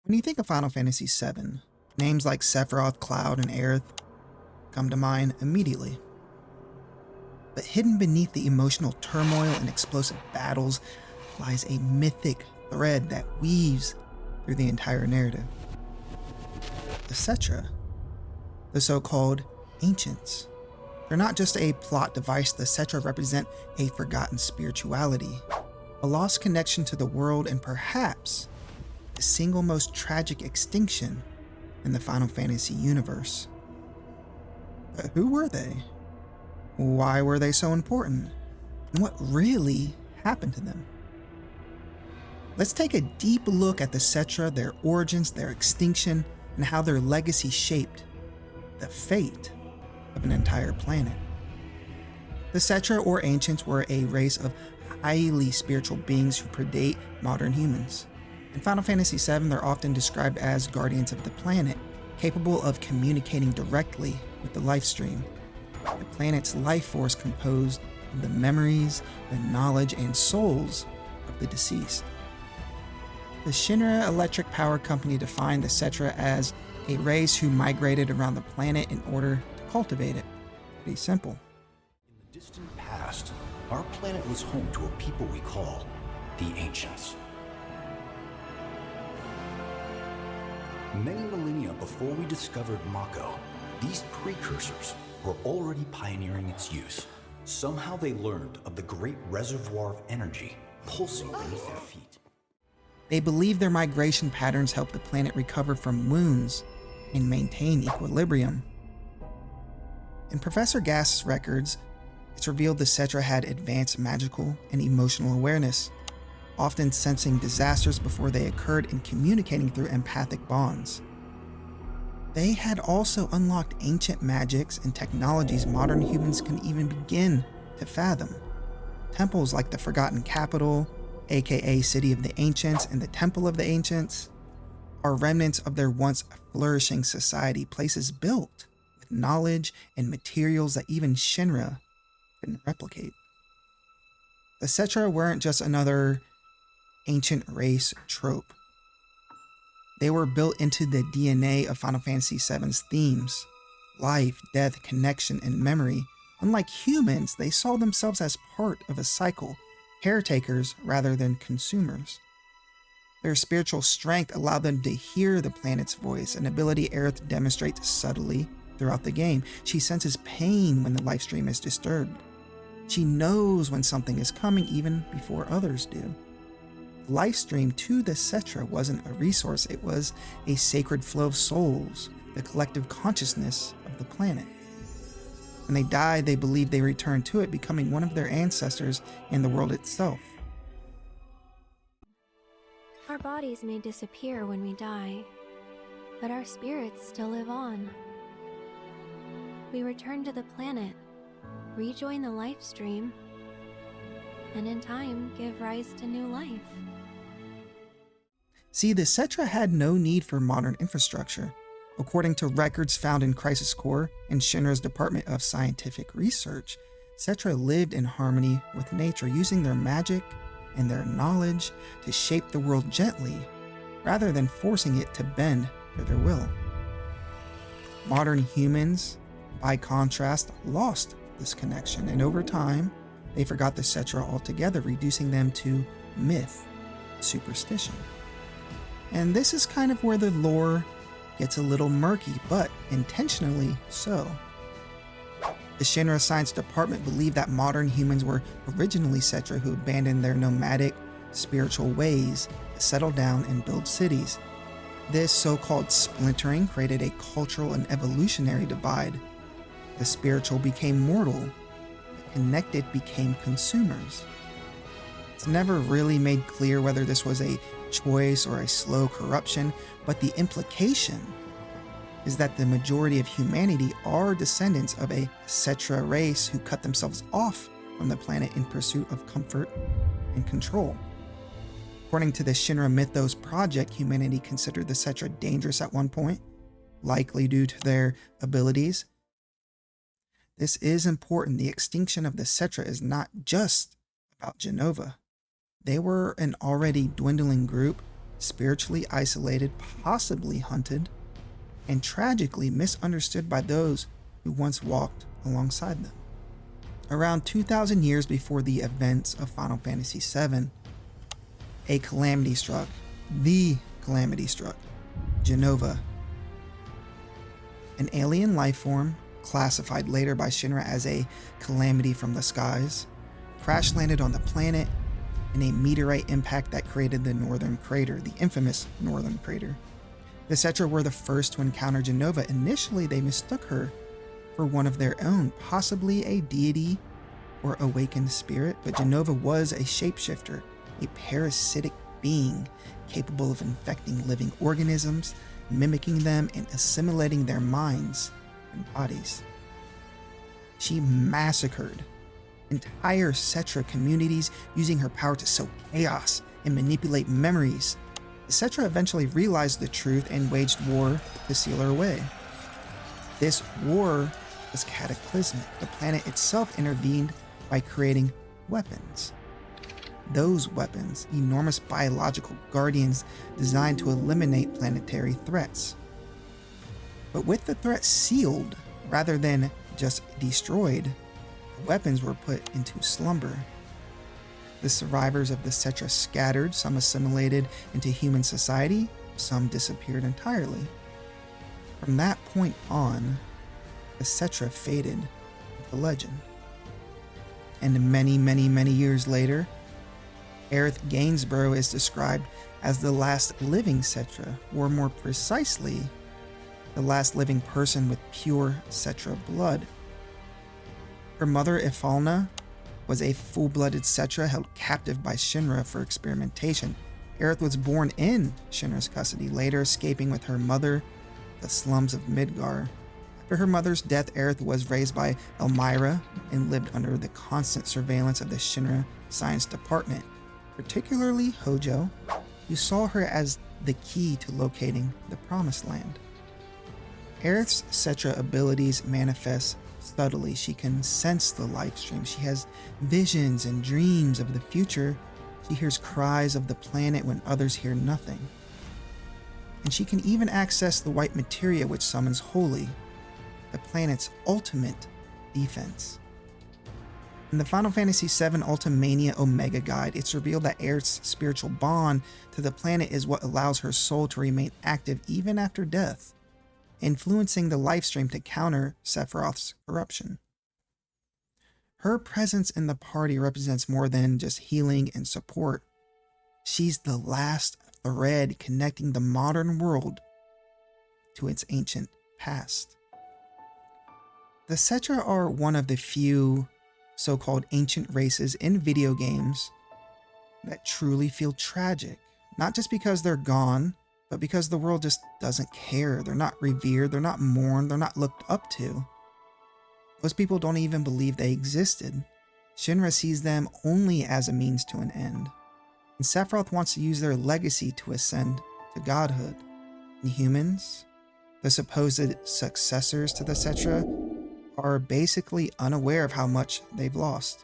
When you think of Final Fantasy VII, names like Sephiroth, Cloud, and Aerith come to mind immediately. But hidden beneath the emotional turmoil and explosive battles lies a mythic thread that weaves through the entire narrative. The Cetra, the so-called Ancients. They're not just a plot device. The Cetra represent a forgotten spirituality, a lost connection to the world, and perhaps the single most tragic extinction in the Final Fantasy universe. But who were they? Why were they so important? And what really happened to them? Let's take a deep look at the Cetra, their origins, their extinction, and how their legacy shaped the fate of an entire planet. The Cetra, or Ancients, were a race of highly spiritual beings who predate modern humans. In Final Fantasy VII, they're often described as guardians of the planet, capable of communicating directly with the Lifestream, the planet's life force composed of the memories, the knowledge, and souls of the deceased. The Shinra Electric Power Company defined the Cetra as a race who migrated around the planet in order to cultivate it. Pretty simple. In the distant past, our planet was home to a people we call the Ancients. Many millennia before we discovered Mako, these precursors were already pioneering its use. Somehow they learned of the great reservoir of energy pulsing beneath their feet. They believe their migration patterns help the planet recover from wounds and maintain equilibrium. In Professor Gast's records, it's revealed the Cetra had advanced magical and emotional awareness, often sensing disasters before they occurred and communicating through empathic bonds. They had also unlocked ancient magics and technologies modern humans can even begin to fathom. Temples like the Forgotten Capital, aka City of the Ancients, and the Temple of the Ancients, are remnants of their once flourishing society, places built with knowledge and materials that even Shinra couldn't replicate. The Cetra weren't just another ancient race trope. They were built into the DNA of Final Fantasy VII's themes: life, death, connection, and memory. Unlike humans, they saw themselves as part of a cycle, caretakers rather than consumers. Their spiritual strength allowed them to hear the planet's voice, an ability Aerith demonstrates subtly throughout the game. She senses pain when the Lifestream is disturbed. She knows when something is coming even before others do. Lifestream to the Cetra wasn't a resource, it was a sacred flow of souls, the collective consciousness of the planet. When they died, they believed they returned to it, becoming one of their ancestors and the world itself. Our bodies may disappear when we die, but our spirits still live on. We return to the planet, rejoin the Lifestream, and in time give rise to new life. See, the Cetra had no need for modern infrastructure. According to records found in Crisis Core and Shinra's Department of Scientific Research, Cetra lived in harmony with nature, using their magic and their knowledge to shape the world gently, rather than forcing it to bend to their will. Modern humans, by contrast, lost this connection, and over time, they forgot the Cetra altogether, reducing them to myth, superstition. And this is kind of where the lore gets a little murky, but intentionally so. The Shinra Science Department believed that modern humans were originally Cetra who abandoned their nomadic, spiritual ways to settle down and build cities. This so-called splintering created a cultural and evolutionary divide. The spiritual became mortal, the connected became consumers. It's never really made clear whether this was a choice or a slow corruption, but the implication is that the majority of humanity are descendants of a Cetra race who cut themselves off from the planet in pursuit of comfort and control. According to the Shinra Mythos Project, humanity considered the Cetra dangerous at one point, likely due to their abilities. This is important. The extinction of the Cetra is not just about Jenova. They were an already dwindling group, spiritually isolated, possibly hunted, and tragically misunderstood by those who once walked alongside them. Around 2,000 years before the events of Final Fantasy VII, a calamity struck. The calamity struck Jenova. An alien life form, classified later by Shinra as a calamity from the skies, crash landed on the planet in a meteorite impact that created the Northern Crater, the infamous Northern Crater. The Cetra were the first to encounter Jenova. Initially, they mistook her for one of their own, possibly a deity or awakened spirit, but Jenova was a shapeshifter, a parasitic being capable of infecting living organisms, mimicking them, and assimilating their minds and bodies. She massacred entire Cetra communities using her power to sow chaos and manipulate memories. The Cetra eventually realized the truth and waged war to seal her away. This war was cataclysmic. The planet itself intervened by creating weapons. Those weapons, enormous biological guardians designed to eliminate planetary threats. But with the threat sealed, rather than just destroyed, the weapons were put into slumber. The survivors of the Cetra scattered, some assimilated into human society, some disappeared entirely. From that point on, the Cetra faded into legend. And many years later, Aerith Gainsborough is described as the last living Cetra, or more precisely, the last living person with pure Cetra blood. Her mother, Ifalna, was a full-blooded Cetra held captive by Shinra for experimentation. Aerith was born in Shinra's custody, later escaping with her mother to the slums of Midgar. After her mother's death, Aerith was raised by Elmira and lived under the constant surveillance of the Shinra Science Department, particularly Hojo, who saw her as the key to locating the Promised Land. Aerith's Cetra abilities manifest subtly. She can sense the Lifestream. She has visions and dreams of the future. She hears cries of the planet when others hear nothing. And she can even access the white materia, which summons Holy, the planet's ultimate defense. In the Final Fantasy VII Ultimania Omega Guide, it's revealed that Aerith's spiritual bond to the planet is what allows her soul to remain active even after death, influencing the Lifestream to counter Sephiroth's corruption. Her presence in the party represents more than just healing and support. She's the last thread connecting the modern world to its ancient past. The Cetra are one of the few so-called ancient races in video games that truly feel tragic, not just because they're gone, but because the world just doesn't care. They're not revered, they're not mourned, they're not looked up to. Most people don't even believe they existed. Shinra sees them only as a means to an end. And Sephiroth wants to use their legacy to ascend to godhood. And humans, the supposed successors to the Cetra, are basically unaware of how much they've lost.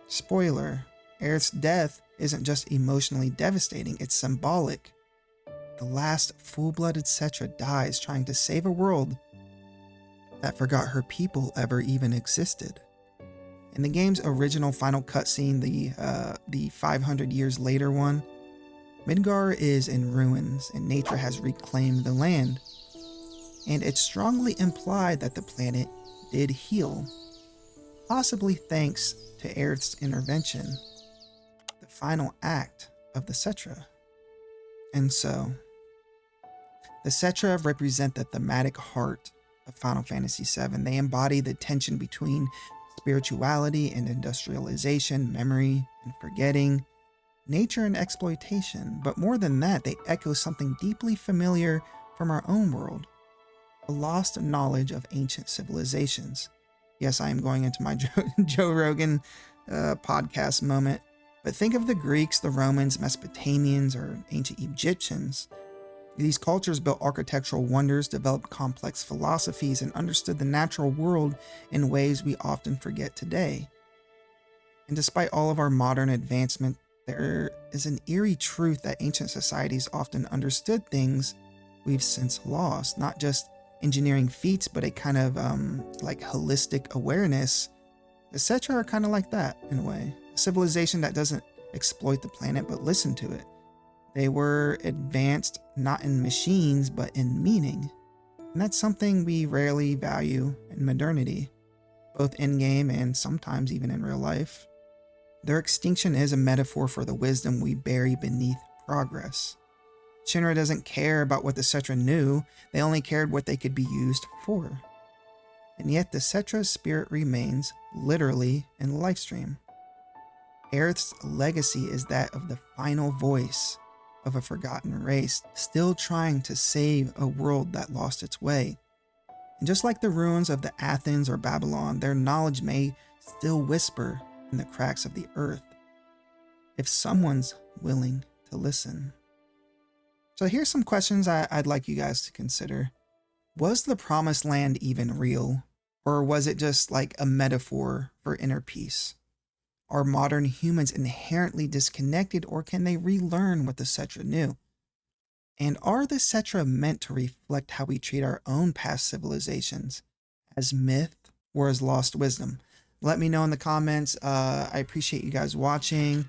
Spoiler, Aerith's death isn't just emotionally devastating, it's symbolic. The last full-blooded Cetra dies trying to save a world that forgot her people ever even existed. In the game's original final cutscene, the 500 years later one, Midgar is in ruins and nature has reclaimed the land. And it's strongly implied that the planet did heal, possibly thanks to Aerith's intervention, the final act of the Cetra. And so, the Cetra represent the thematic heart of Final Fantasy VII. They embody the tension between spirituality and industrialization, memory and forgetting, nature and exploitation. But more than that, they echo something deeply familiar from our own world, a lost knowledge of ancient civilizations. Yes, I am going into my Joe Rogan podcast moment, but think of the Greeks, the Romans, Mesopotamians, or ancient Egyptians. These cultures built architectural wonders, developed complex philosophies, and understood the natural world in ways we often forget today. And despite all of our modern advancement, There is an eerie truth that ancient societies often understood things we've since lost, not just engineering feats, but a kind of like holistic awareness. The Cetra are kind of like that in a way. A civilization that doesn't exploit the planet, but listen to it. They were advanced not in machines, but in meaning. And that's something we rarely value in modernity, both in-game and sometimes even in real life. Their extinction is a metaphor for the wisdom we bury beneath progress. Shinra doesn't care about what the Cetra knew, they only cared what they could be used for. And yet the Cetra's spirit remains literally in Lifestream. Aerith's legacy is that of the final voice of a forgotten race, still trying to save a world that lost its way. And just like the ruins of the Athens or Babylon, their knowledge may still whisper in the cracks of the earth, if someone's willing to listen. So here's some questions I'd like you guys to consider. Was the Promised Land even real? Or was it just like a metaphor for inner peace? Are modern humans inherently disconnected, or can they relearn what the Cetra knew? And are the Cetra meant to reflect how we treat our own past civilizations, as myth or as lost wisdom? Let me know in the comments. I appreciate you guys watching.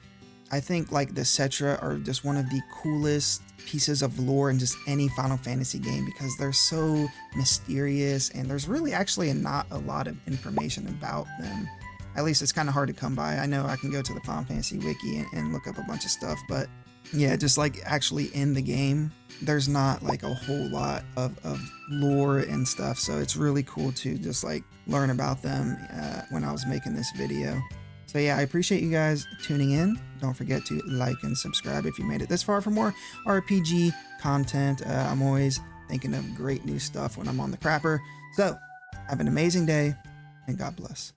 I think like the Cetra are just one of the coolest pieces of lore in just any Final Fantasy game, because they're so mysterious and there's really actually not a lot of information about them. At least it's kind of hard to come by. I know I can go to the Final Fantasy wiki and look up a bunch of stuff, but yeah, just like actually in the game, there's not like a whole lot of lore and stuff. So it's really cool to just like learn about them when I was making this video. So yeah, I appreciate you guys tuning in. Don't forget to like and subscribe if you made it this far for more RPG content. I'm always thinking of great new stuff when I'm on the crapper. So have an amazing day and God bless.